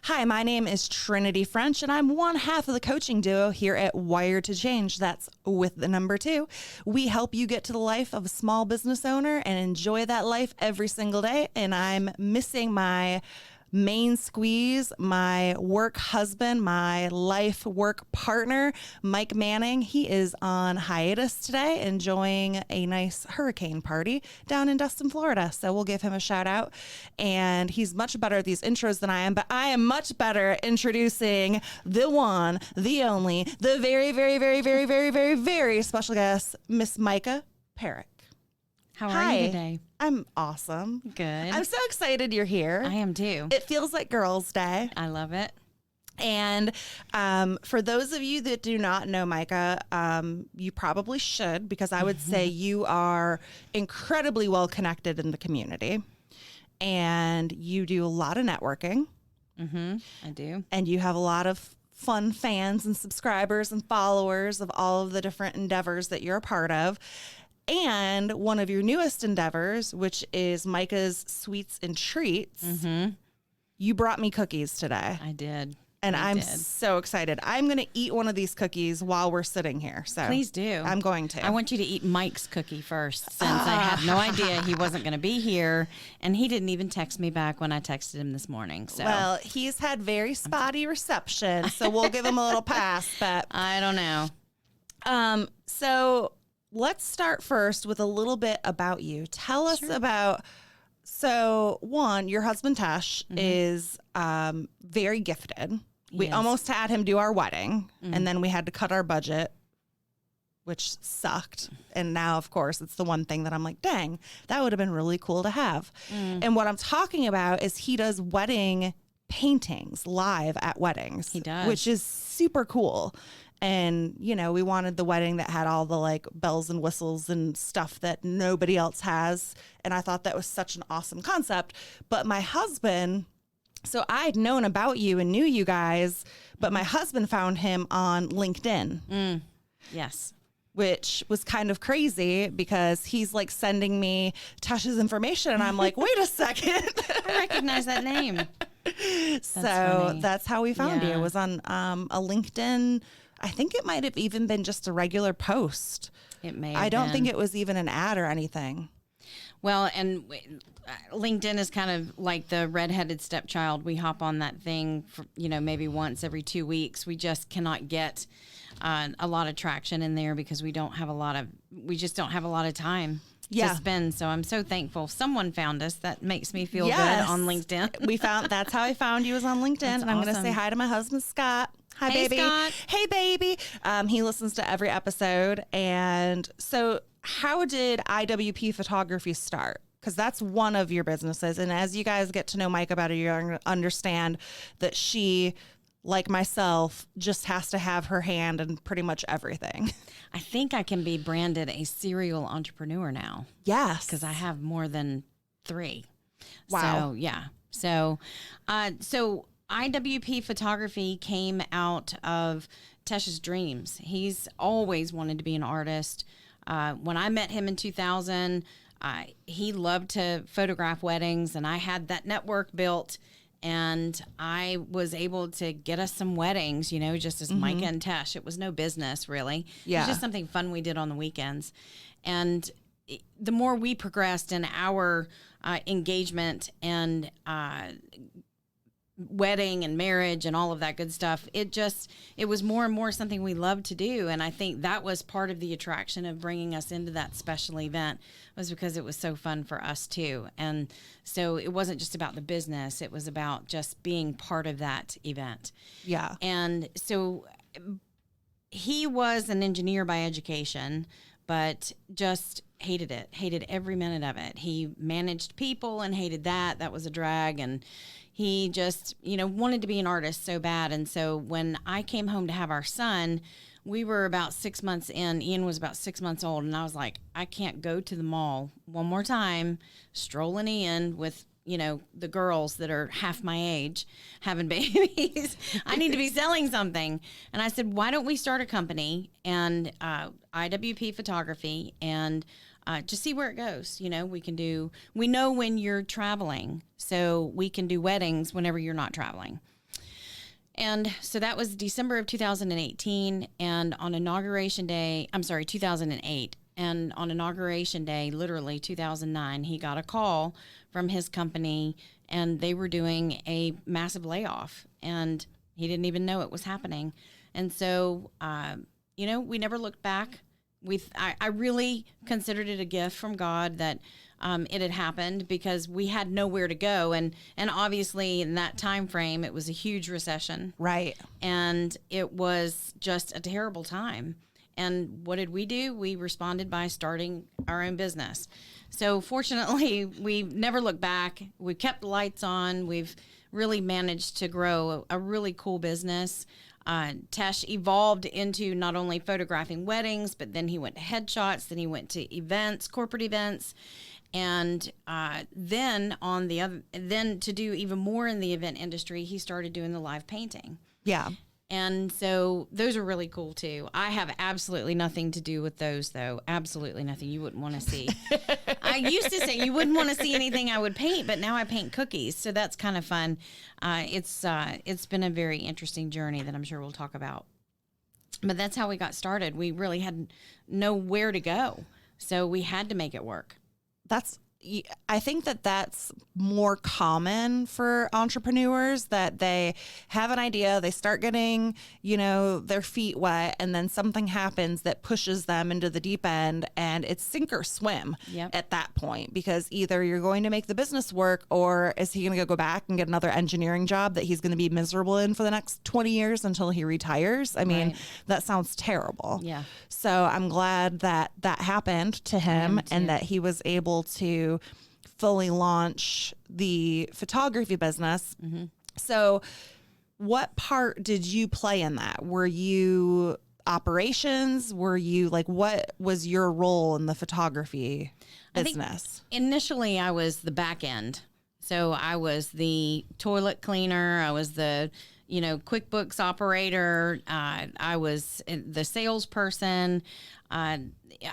Hi, my name is Trinity French, and I'm one half of the coaching duo here at Wired to Change. That's with the number 2. We help you get to the life of a small business owner and enjoy that life every single day. And I'm missing my main squeeze, my work husband, my life work partner, Mike Manning. He is on hiatus today, enjoying a nice hurricane party down in Destin, Florida. So we'll give him a shout out. And he's much better at these intros than I am, but I am much better at introducing the one, the only, the very, very, very, very, very, very, very special guest, Miss Mica Parekh. How are you today? I'm awesome. Good. I'm so excited you're here. I am too. It feels like Girls' Day. I love it. And for those of you that do not know Mica, you probably should, because I would say you are incredibly well connected in the community. And you do a lot of networking. I do. And you have a lot of fun fans and subscribers and followers of all of the different endeavors that you're a part of. And one of your newest endeavors, which is Mica's Sweets and Treats, you brought me cookies today. I did. And I'm so excited. I'm going to eat one of these cookies while we're sitting here. So please do. I'm going to. I want you to eat Mike's cookie first, since I had no idea he wasn't going to be here. And he didn't even text me back when I texted him this morning. So. Well, he's had very spotty reception, so we'll give him a little pass. But I don't know. So let's start first with a little bit about you. Tell us about, so one, your husband Tesh is very gifted. We almost had him do our wedding, and then we had to cut our budget, which sucked. And now, of course, it's the one thing that I'm like, dang, that would have been really cool to have. And what I'm talking about is he does wedding paintings live at weddings. He does. Which is super cool. And, you know, we wanted the wedding that had all the like bells and whistles and stuff that nobody else has. And I thought that was such an awesome concept. But my husband, so I'd known about you and knew you guys, but my husband found him on LinkedIn. Yes. Which was kind of crazy because he's like sending me Tesh's information. And I'm like, wait a second. I recognize that name. That's how we found you. It was on a LinkedIn. I think it might have even been just a regular post. It may have I don't been. think it was even an ad or anything. Well, and LinkedIn is kind of like the redheaded stepchild. We hop on that thing for, maybe once every 2 weeks. We just cannot get a lot of traction in there because we just don't have a lot of time to spend. So I'm so thankful someone found us. That makes me feel good on LinkedIn. That's how I found you, was on LinkedIn. That's and I'm going to awesome. say hi to my husband, Scott. Hi, Hey, baby. Scott. Hey, baby. He listens to every episode. And so how did IWP Photography start? Because that's one of your businesses. And as you guys get to know Mica better, you're going to understand that she, like myself, just has to have her hand in pretty much everything. I think I can be branded a serial entrepreneur now. Yes. Because I have more than 3. Wow. So, yeah. So IWP Photography came out of Tesh's dreams. He's always wanted to be an artist. When I met him in 2000, he loved to photograph weddings, and I had that network built, and I was able to get us some weddings, just as Mica and Tesh. It was no business, really. Yeah. It was just something fun we did on the weekends. And the more we progressed in our engagement and wedding and marriage and all of that good stuff, it was more and more something we loved to do. And I think that was part of the attraction of bringing us into that special event, was because it was so fun for us too. And so it wasn't just about the business, it was about just being part of that event. Yeah. And so he was an engineer by education, but just hated every minute of it. He managed people and hated that. That was a drag. And he just, wanted to be an artist so bad. And so when I came home to have our son, we were about 6 months in. Ian was about 6 months old. And I was like, I can't go to the mall one more time, strolling in with, the girls that are half my age having babies. I need to be selling something. And I said, why don't we start a company and IWP Photography, and just see where it goes. We know when you're traveling, so we can do weddings whenever you're not traveling. And so that was December of 2018. And on inauguration day, 2008. And on inauguration day, literally 2009, he got a call from his company and they were doing a massive layoff. And he didn't even know it was happening. And so, we never looked back. I really considered it a gift from God that it had happened because we had nowhere to go. And obviously in that time frame, it was a huge recession. Right. And it was just a terrible time. And what did we do? We responded by starting our own business. So fortunately, we never looked back. We kept the lights on. We've really managed to grow a really cool business. Tesh evolved into not only photographing weddings, but then he went to headshots, then he went to events, corporate events. And then to do even more in the event industry, he started doing the live painting. Yeah. And so those are really cool too. I have absolutely nothing to do with those though. Absolutely nothing. You wouldn't want to see. I used to say you wouldn't want to see anything I would paint, but now I paint cookies. So that's kind of fun. It's been a very interesting journey that I'm sure we'll talk about. But that's how we got started. We really had nowhere to go. So we had to make it work. I think that's more common for entrepreneurs, that they have an idea, they start getting, their feet wet, and then something happens that pushes them into the deep end, and it's sink or swim at that point, because either you're going to make the business work, or is he going to go back and get another engineering job that he's going to be miserable in for the next 20 years until he retires? I mean, that sounds terrible. Yeah. So I'm glad that happened to him and that he was able to fully launch the photography business. Mm-hmm. So what part did you play in that? Were you operations? Were you what was your role in the photography business? Initially, I was the back end. So I was the toilet cleaner. I was the QuickBooks operator. I was the salesperson.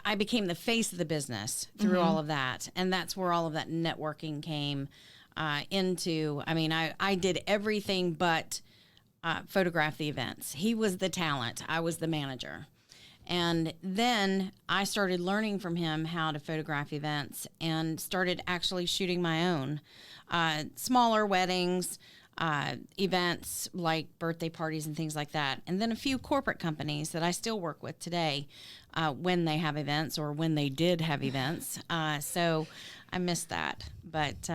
I became the face of the business through all of that. And that's where all of that networking came into. I mean, I did everything but photograph the events. He was the talent. I was the manager. And then I started learning from him how to photograph events and started actually shooting my own smaller weddings, events like birthday parties and things like that. And then a few corporate companies that I still work with today when they have events or when they did have events. So I missed that. But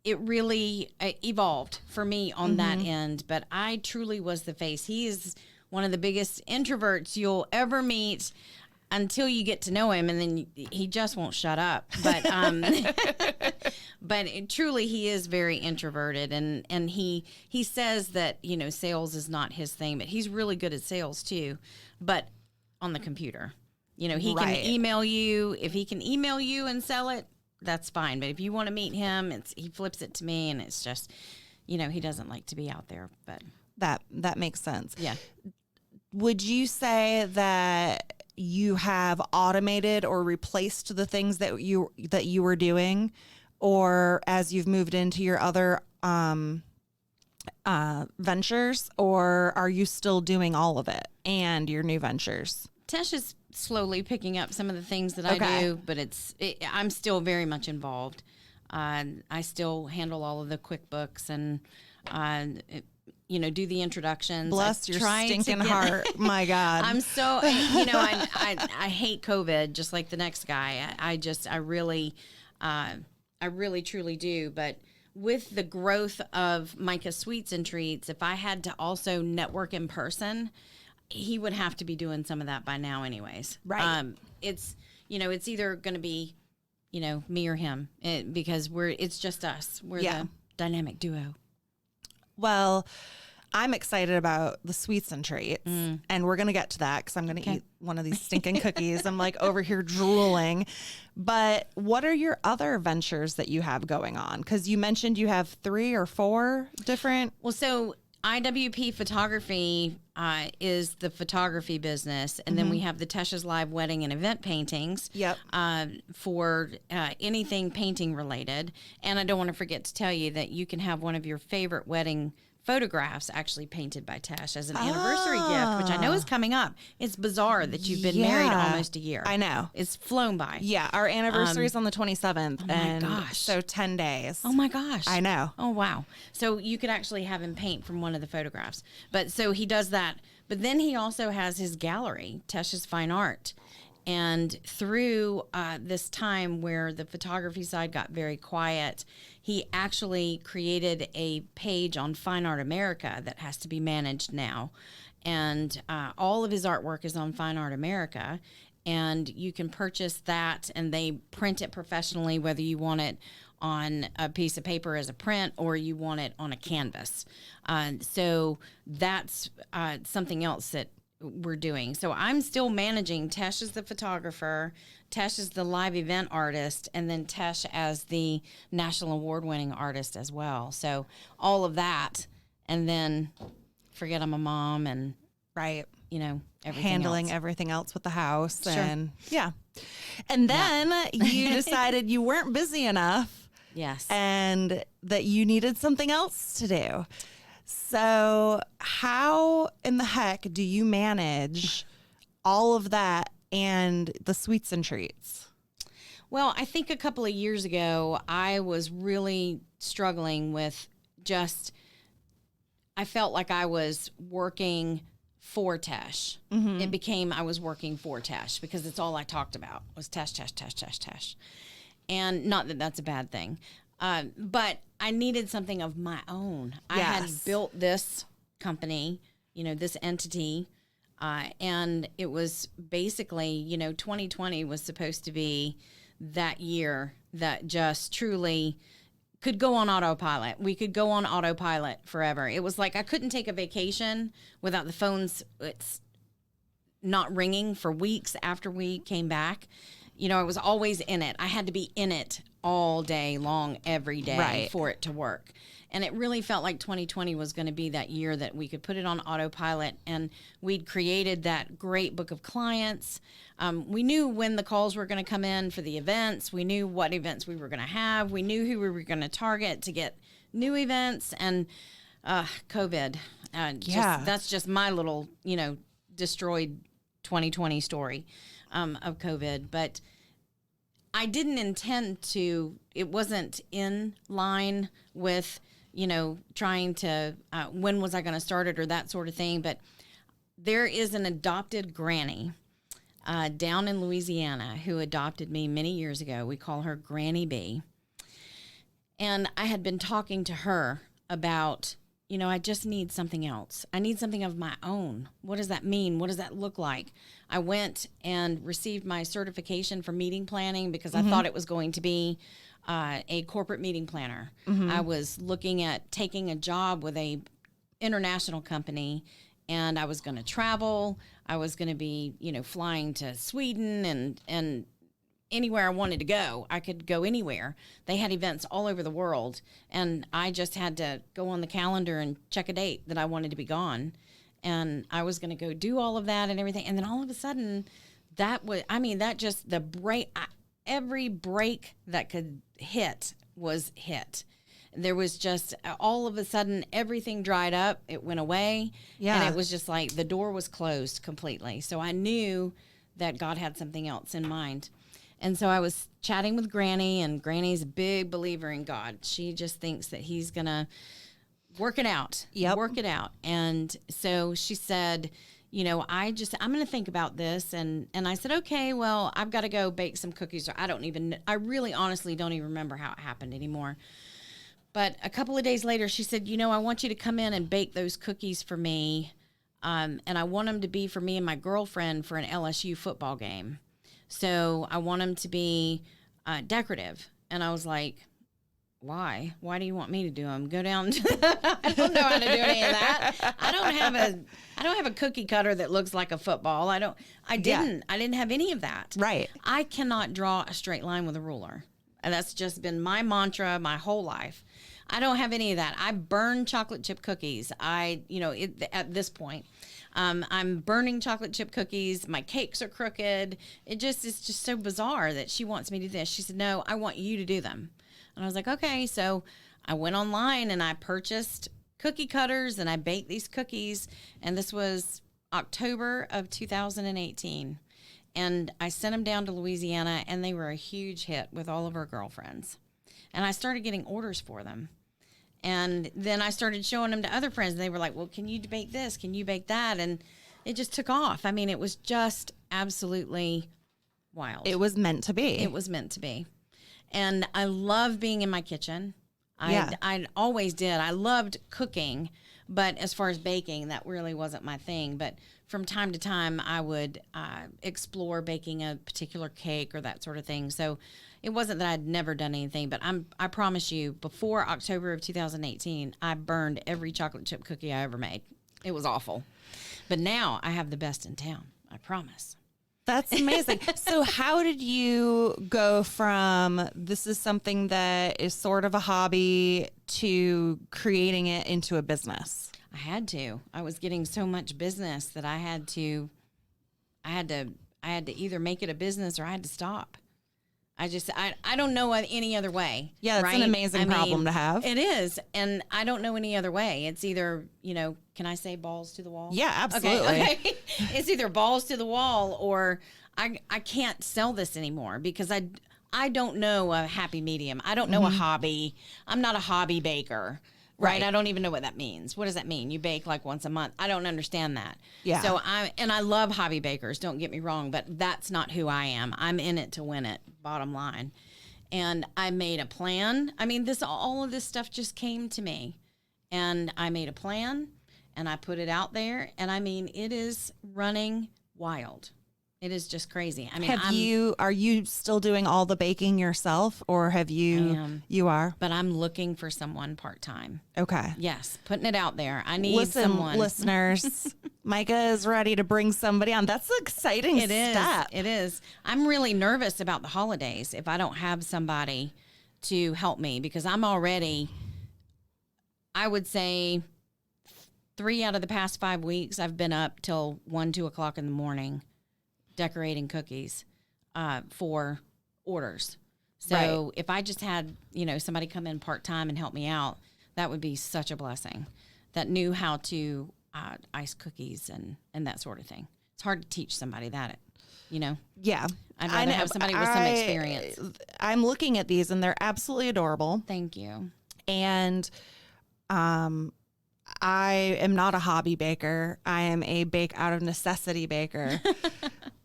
it really evolved for me on that end. But I truly was the face. He is one of the biggest introverts you'll ever meet until you get to know him, and then he just won't shut up. But truly, he is very introverted, and he says that sales is not his thing, but he's really good at sales too, but on the computer. He can email you. If he can email you and sell it, that's fine. But if you want to meet him, he flips it to me, and it's just he doesn't like to be out there. But that makes sense. Yeah. Would you say that you have automated or replaced the things that you were doing, or as you've moved into your other ventures, or are you still doing all of it and your new ventures? Tesh is slowly picking up some of the things that I do, but I'm still very much involved. I still handle all of the QuickBooks and do the introductions. Bless your stinking heart. My God. I'm so, I hate COVID just like the next guy. I really truly do. But with the growth of Mica Sweets and Treats, if I had to also network in person, he would have to be doing some of that by now anyways. Right. It's either going to be, me or him because it's just us. We're the dynamic duo. Well, I'm excited about the sweets and treats, and we're going to get to that because I'm going to eat one of these stinking cookies. I'm over here drooling. But what are your other ventures that you have going on? Because you mentioned you have 3 or 4 different. Well, so IWP Photography is the photography business, and then we have the Tesh's Live Wedding and Event Paintings. Yep. For anything painting related. And I don't want to forget to tell you that you can have one of your favorite wedding photographs actually painted by Tesh as an anniversary gift, which I know is coming up. It's bizarre that you've been married almost a year. I know. It's flown by. Yeah, our anniversary is on the 27th. Oh my and gosh. So 10 days. Oh my gosh. I know. Oh, wow. So you could actually have him paint from one of the photographs. But so he does that. But then he also has his gallery, Tesh's Fine Art. And through this time where the photography side got very quiet, he actually created a page on Fine Art America that has to be managed now. And all of his artwork is on Fine Art America. And you can purchase that, and they print it professionally, whether you want it on a piece of paper as a print or you want it on a canvas. So that's something else that we're doing. So I'm still managing Tesh as the photographer, Tesh as the live event artist, and then Tesh as the national award-winning artist as well. So all of that, and then forget I'm a mom and Right. you know, everything Handling else. everything else with the house. Sure. And yeah. And then you decided you weren't busy enough. Yes. And that you needed something else to do. So how in the heck do you manage all of that and the sweets and treats? Well, I think a couple of years ago, I was really struggling with just, I felt like I was working for Tesh. Mm-hmm. It became I was working for Tesh because it's all I talked about was Tesh, Tesh, Tesh, Tesh, Tesh. And not that that's a bad thing. But I needed something of my own. I had built this company, you know, this entity, and it was basically, you know, 2020 was supposed to be that year that just truly could go on autopilot. We could go on autopilot forever. It was like I couldn't take a vacation without the phones it's not ringing for weeks after we came back. You know, I was always in it. I had to be in it all day long, every day for it to work. And it really felt like 2020 was going to be that year that we could put it on autopilot. And we'd created that great book of clients. We knew when the calls were going to come in for the events. We knew what events we were going to have. We knew who we were going to target to get new events. And COVID, that's just my little, you know, destroyed 2020 story of COVID. But I didn't intend to, it wasn't in line with, you know, trying to, when was I going to start it or that sort of thing. But there is an adopted granny down in Louisiana who adopted me many years ago. We call her Granny B. And I had been talking to her about, you know, I just need something else. I need something of my own. What does that mean? What does that look like? I went and received my certification for meeting planning because I thought it was going to be a corporate meeting planner. I was looking at taking a job with a international company, and I was going to travel. I was going to be, you know, flying to Sweden and anywhere I wanted to go. I could go anywhere. They had events all over the world, and I just had to go on the calendar and check a date that I wanted to be gone. And I was going to go do all of that and everything. And then all of a sudden, that was, I mean, that just, the break, every break that could hit was hit. There was just, all of a sudden, everything dried up. It went away. Yeah. And it was just like the door was closed completely. So I knew that God had something else in mind. And so I was chatting with Granny, and Granny's a big believer in God. She just thinks that he's going to work it out. Work it out. And so she said, you know, I'm going to think about this. And I said, okay, well, I've got to go bake some cookies. I really honestly don't even remember how it happened anymore. But a couple of days later, she said, you know, I want you to come in and bake those cookies for me. And I want them to be for me and my girlfriend for an LSU football game. So I want them to be decorative. And I was like, why? Why do you want me to do them? Go down. I don't know how to do any of that. I don't have a cookie cutter that looks like a football. I didn't have any of that. Right. I cannot draw a straight line with a ruler. And that's just been my mantra my whole life. I don't have any of that. I burn chocolate chip cookies. At this point, I'm burning chocolate chip cookies. My cakes are crooked. It's just so bizarre that she wants me to do this. She said, no, I want you to do them. And I was like, okay. So I went online and I purchased cookie cutters and I baked these cookies. And this was October of 2018. And I sent them down to Louisiana, and they were a huge hit with all of our girlfriends. And I started getting orders for them. And then I started showing them to other friends, and they were like, well, can you bake this? Can you bake that? And it just took off. I mean, it was just absolutely wild. It was meant to be. It was meant to be. And I love being in my kitchen. I always did. I loved cooking, but as far as baking, that really wasn't my thing. But from time to time, I would explore baking a particular cake or that sort of thing. So it wasn't that I'd never done anything, but I promise you, before October of 2018, I burned every chocolate chip cookie I ever made. It was awful. But now I have the best in town. I promise. That's amazing. So how did you go from this is something that is sort of a hobby to creating it into a business? I had to. I was getting so much business that I had to either make it a business or I had to stop. I don't know any other way. Yeah, that's right? an amazing problem to have. It is. And I don't know any other way. It's either, can I say balls to the wall? Yeah, absolutely. Okay. It's either balls to the wall or I can't sell this anymore because I don't know a happy medium. I don't know a hobby. I'm not a hobby baker. Right. I don't even know what that means. What does that mean? You bake like once a month. I don't understand that. Yeah. So I love hobby bakers. Don't get me wrong, but that's not who I am. I'm in it to win it. Bottom line. And I made a plan. I mean, all of this stuff just came to me, and I made a plan, and I put it out there. And I mean, it is running wild. It is just crazy. I mean, are you still doing all the baking yourself, or have you? I am. You are, but I'm looking for someone part-time. Okay. Yes, putting it out there. I need someone. Listeners, Mica is ready to bring somebody on. That's an exciting step. It is. I'm really nervous about the holidays if I don't have somebody to help me because I'm already, I would say, 3 out of the past 5 weeks, I've been up till 1, 2 o'clock in the morning decorating cookies for orders. So if I just had, somebody come in part-time and help me out, that would be such a blessing that knew how to ice cookies and that sort of thing. It's hard to teach somebody that, Yeah. I'd rather have somebody with some experience. I'm looking at these and they're absolutely adorable. Thank you. And I am not a hobby baker. I am a bake out of necessity baker.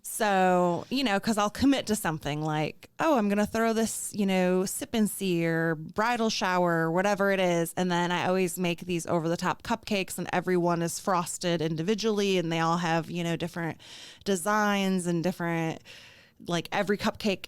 So, because I'll commit to something like, oh, I'm going to throw this, sip and see or bridal shower or whatever it is. And then I always make these over the top cupcakes and everyone is frosted individually and they all have, different designs and different, like every cupcake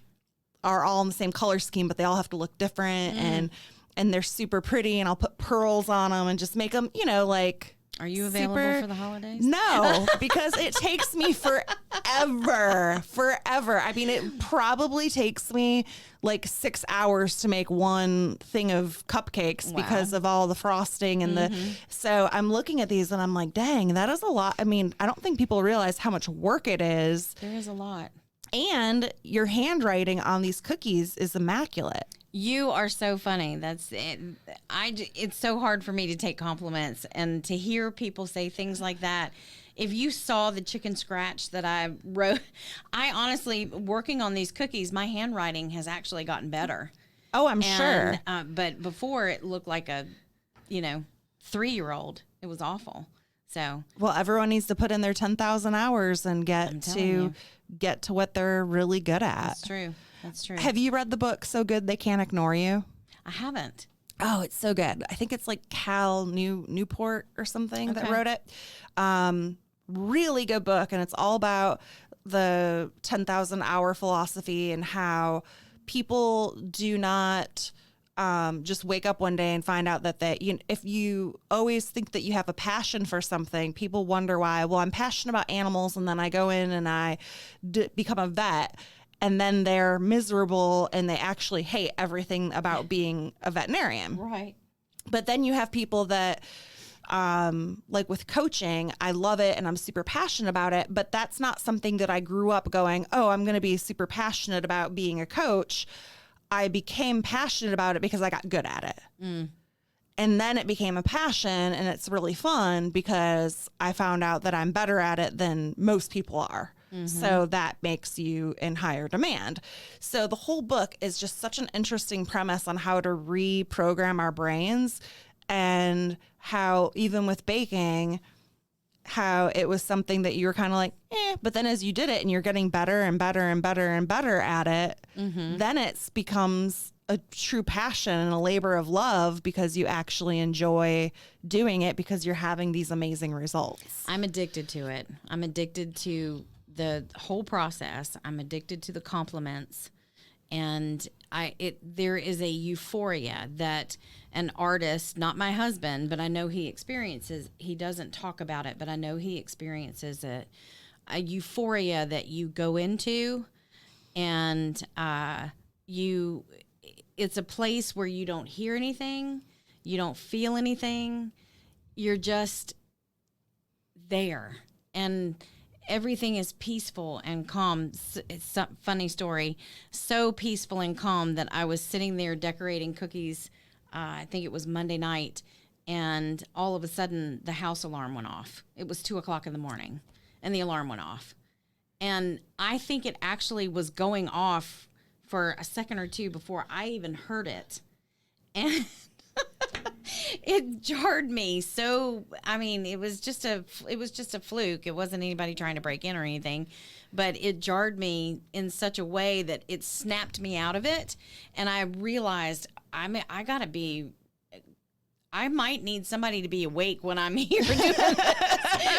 are all in the same color scheme, but they all have to look different and they're super pretty and I'll put pearls on them and just make them, like. Are you available for the holidays? No, because it takes me forever. I mean, it probably takes me like 6 hours to make one thing of cupcakes because of all the frosting and so I'm looking at these and I'm like, dang, that is a lot. I mean, I don't think people realize how much work it is. There is a lot. And your handwriting on these cookies is immaculate. You are so funny. That's it. It's so hard for me to take compliments and to hear people say things like that. If you saw the chicken scratch that I wrote, I honestly, working on these cookies, my handwriting has actually gotten better. Oh, I'm sure. But before it looked like a, 3-year-old. It was awful. So, well, everyone needs to put in their 10,000 hours and get to what they're really good at. That's true. That's true. Have you read the book So Good They Can't Ignore You? I haven't. Oh, it's so good. I think it's like Cal Newport or something that wrote it. Really good book. And it's all about the 10,000 hour philosophy and how people do not just wake up one day and find out that if you always think that you have a passion for something, people wonder why. Well, I'm passionate about animals, and then I go in and I become a vet, and then they're miserable and they actually hate everything about being a veterinarian. Right. But then you have people that, like with coaching, I love it and I'm super passionate about it, but that's not something that I grew up going, oh, I'm going to be super passionate about being a coach. I became passionate about it because I got good at it. And then it became a passion, and it's really fun because I found out that I'm better at it than most people are. So that makes you in higher demand. So the whole book is just such an interesting premise on how to reprogram our brains, and how even with baking, how it was something that you were kind of like, but then as you did it and you're getting better and better and better and better at it, then it becomes a true passion and a labor of love because you actually enjoy doing it because you're having these amazing results. I'm addicted to it. I'm addicted to the whole process. I'm addicted to the compliments. And there is a euphoria that an artist, not my husband, but I know he experiences, he doesn't talk about it, but I know he experiences it, a euphoria that you go into, and it's a place where you don't hear anything, you don't feel anything, you're just there. And everything is peaceful and calm. It's a funny story. So peaceful and calm that I was sitting there decorating cookies. I think it was Monday night, and all of a sudden the house alarm went off. It was 2:00 in the morning, and the alarm went off. And I think it actually was going off for a second or two before I even heard it. And it jarred me. So, I mean, it was just a fluke. It wasn't anybody trying to break in or anything, but it jarred me in such a way that it snapped me out of it. And I realized I might need somebody to be awake when I'm here doing this,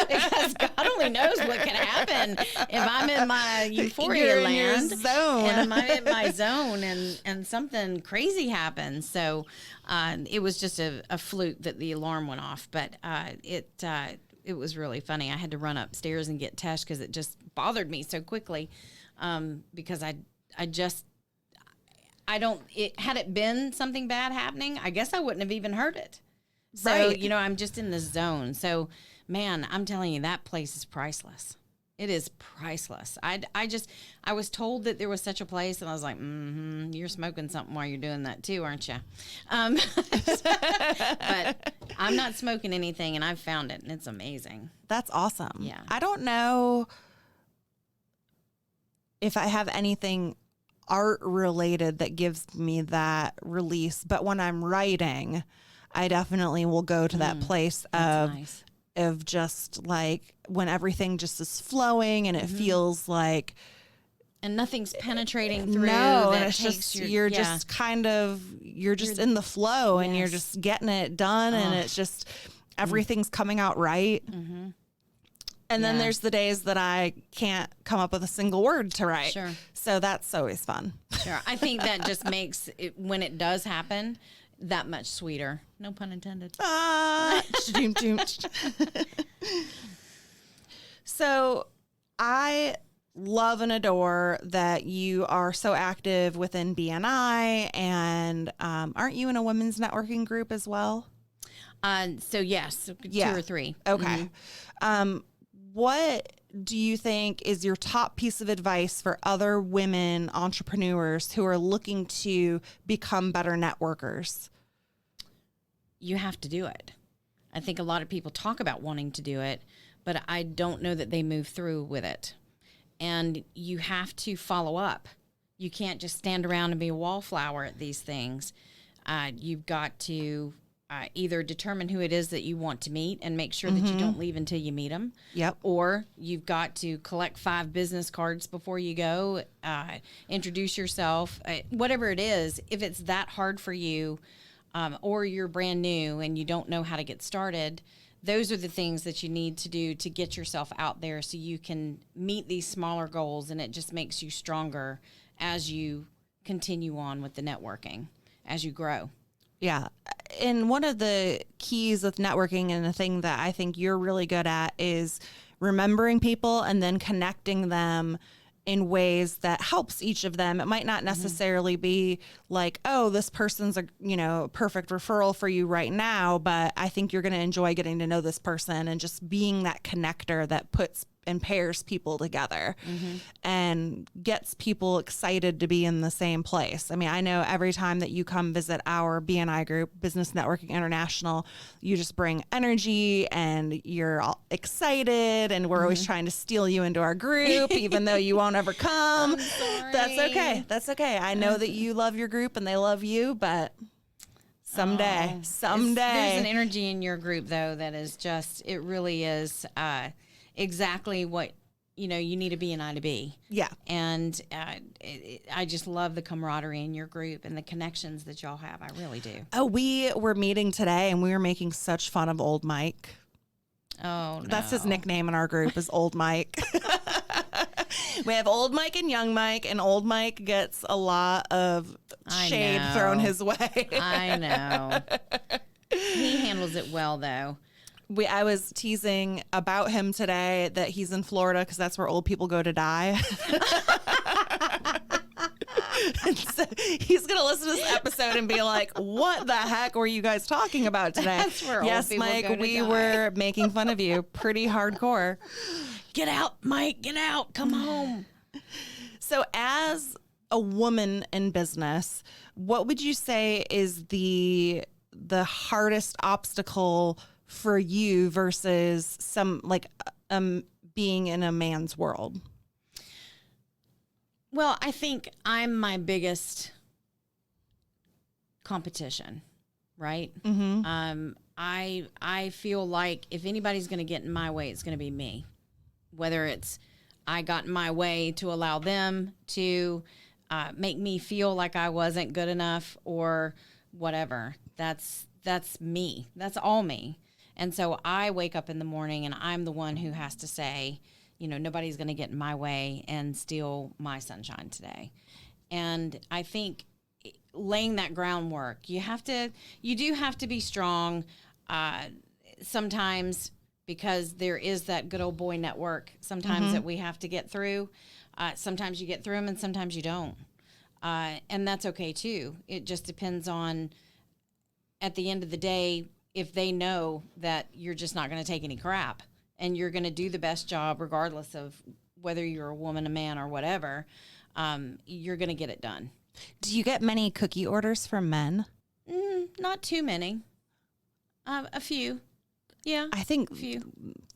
because God only knows what can happen if I'm in my euphoria land. In your zone. And I'm in my zone, and something crazy happens. So it was just a fluke that the alarm went off, but it was really funny. I had to run upstairs and get Tesh because it just bothered me so quickly, because had it been something bad happening, I guess I wouldn't have even heard it. So, Right. I'm just in the zone. So, man, I'm telling you, that place is priceless. It is priceless. I was told that there was such a place, and I was like, you're smoking something while you're doing that too, aren't you? But I'm not smoking anything, and I've found it, and it's amazing. That's awesome. Yeah. I don't know if I have anything art related that gives me that release, but when I'm writing, I definitely will go to that place Nice. of just like when everything just is flowing and it feels like, and nothing's penetrating through. no, that and it's takes just your, you're just in the flow, and you're Yes. just getting it done, and it's just everything's coming out right. And then Yeah. there's the days that I can't come up with a single word to write. Sure. So that's always fun. Sure. I think that just makes it, when it does happen, that much sweeter. No pun intended. So I love and adore that you are so active within BNI, and aren't you in a women's networking group as well? So yes, Yeah. 2 or 3. Okay. What do you think is your top piece of advice for other women entrepreneurs who are looking to become better networkers? You have to do it. I think a lot of people talk about wanting to do it, but I don't know that they move through with it. And you have to follow up. You can't just stand around and be a wallflower at these things. You've got to either determine who it is that you want to meet and make sure that you don't leave until you meet them. Yep. Or you've got to collect 5 business cards before you go, introduce yourself, whatever it is. If it's that hard for you, or you're brand new and you don't know how to get started, those are the things that you need to do to get yourself out there so you can meet these smaller goals, and it just makes you stronger as you continue on with the networking, as you grow. Yeah. And one of the keys with networking, and the thing that I think you're really good at, is remembering people and then connecting them in ways that helps each of them. It might not necessarily be like, oh, this person's a perfect referral for you right now, but I think you're going to enjoy getting to know this person, and just being that connector that puts and pairs people together and gets people excited to be in the same place. I mean, I know every time that you come visit our BNI group, Business Networking International, you just bring energy and you're all excited, and we're always trying to steal you into our group, even though you won't ever come. I'm sorry. That's okay. That's okay. I know that you love your group and they love you, but someday. There's an energy in your group, though, that is just, it really is exactly what, you need a BNI to be. Yeah. And I just love the camaraderie in your group and the connections that y'all have. I really do. Oh, we were meeting today and we were making such fun of old Mike. Oh, no. That's his nickname in our group is Old Mike. We have Old Mike and Young Mike, and Old Mike gets a lot of shade thrown his way. I know. He handles it well, though. I was teasing about him today that he's in Florida because that's where old people go to die. So he's going to listen to this episode and be like, what the heck were you guys talking about today? That's where yes, old people Mike, go to we die. were making fun of you pretty hardcore. Get out, Mike. Get out. Come home. So as a woman in business, what would you say is the hardest obstacle for you versus some being in a man's world? Well, I think I'm my biggest competition, right? Mm-hmm. I feel like if anybody's going to get in my way, it's going to be me. Whether it's I got in my way to allow them to make me feel like I wasn't good enough or whatever. That's me. That's all me. And so I wake up in the morning and I'm the one who has to say, nobody's going to get in my way and steal my sunshine today. And I think laying that groundwork, you do have to be strong sometimes, because there is that good old boy network sometimes that we have to get through. Sometimes you get through them and sometimes you don't. And that's okay too. It just depends on, at the end of the day, if they know that you're just not going to take any crap and you're going to do the best job regardless of whether you're a woman, a man, or whatever, you're going to get it done. Do you get many cookie orders from men? Not too many. A few. Yeah. I think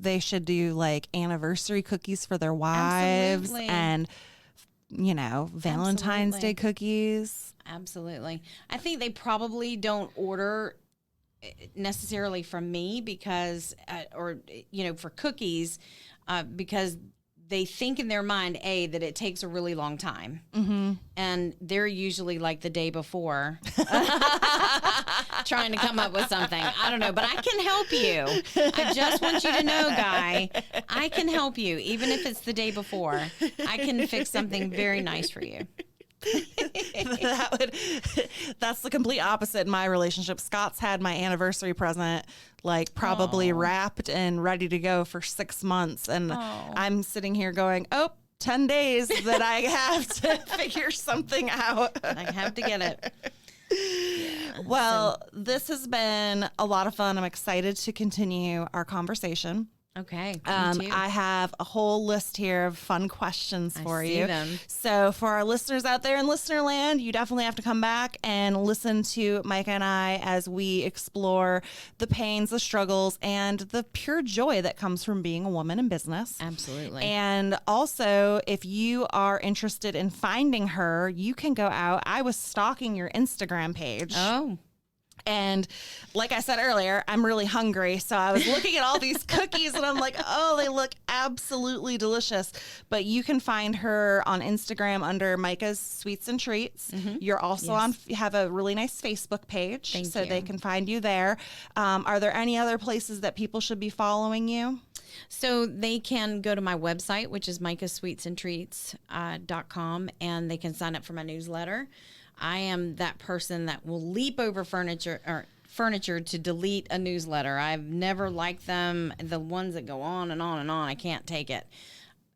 they should do like anniversary cookies for their wives. Absolutely. And, Valentine's Day cookies. Absolutely. I think they probably don't order necessarily from me because, for cookies, because they think in their mind, that it takes a really long time. Mm-hmm. And they're usually like the day before trying to come up with something. I don't know, but I can help you. I just want you to know, Guy, I can help you. Even if it's the day before, I can fix something very nice for you. That's the complete opposite in my relationship. Scott's had my anniversary present probably wrapped and ready to go for 6 months, and I'm sitting here going, 10 days that I have to figure something out. I have to get it. Yeah, well, this has been a lot of fun. I'm excited to continue our conversation. Okay. I have a whole list here of fun questions for you. Them. So for our listeners out there in listener land, you definitely have to come back and listen to Mica and I as we explore the pains, the struggles, and the pure joy that comes from being a woman in business. Absolutely. And also, if you are interested in finding her, you can go out. I was stalking your Instagram page. Oh. And like I said earlier, I'm really hungry. So I was looking at all these cookies and I'm like, they look absolutely delicious. But you can find her on Instagram under Mica's Sweets and Treats. Mm-hmm. You're also have a really nice Facebook page. Thank so you. They can find you there. Are there any other places that people should be following you? So they can go to my website, which is micasweetsandtreats.com, and they can sign up for my newsletter. I am that person that will leap over furniture to delete a newsletter. I've never liked them. The ones that go on and on and on, I can't take it.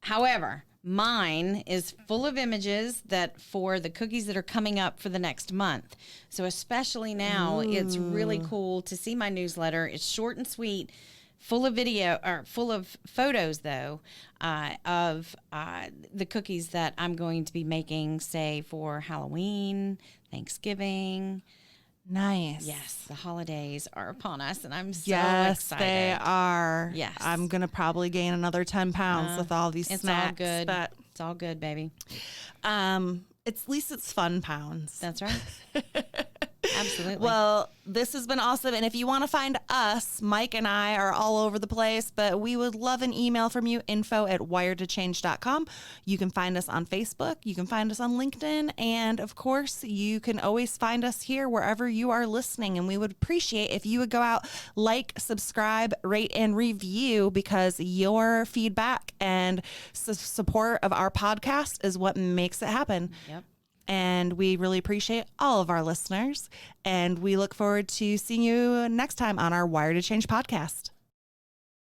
However, mine is full of images that for the cookies that are coming up for the next month. So especially now, It's really cool to see my newsletter. It's short and sweet. full of video or full of photos though of the cookies that I'm going to be making, say for Halloween, Thanksgiving. Nice. Yes, the holidays are upon us, and I'm so Yes, excited. they are. Yes. I'm going to probably gain another 10 pounds with all these It's snacks. all good. But, It's all good, baby. at least it's fun pounds. That's right. Absolutely. Well, this has been awesome. And if you want to find us, Mike and I are all over the place, but we would love an email from you, info@wiredtochange.com. You can find us on Facebook. You can find us on LinkedIn. And of course, you can always find us here wherever you are listening. And we would appreciate if you would go out, like, subscribe, rate, and review, because your feedback and support of our podcast is what makes it happen. Yep. And we really appreciate all of our listeners. And we look forward to seeing you next time on our Wire to Change podcast.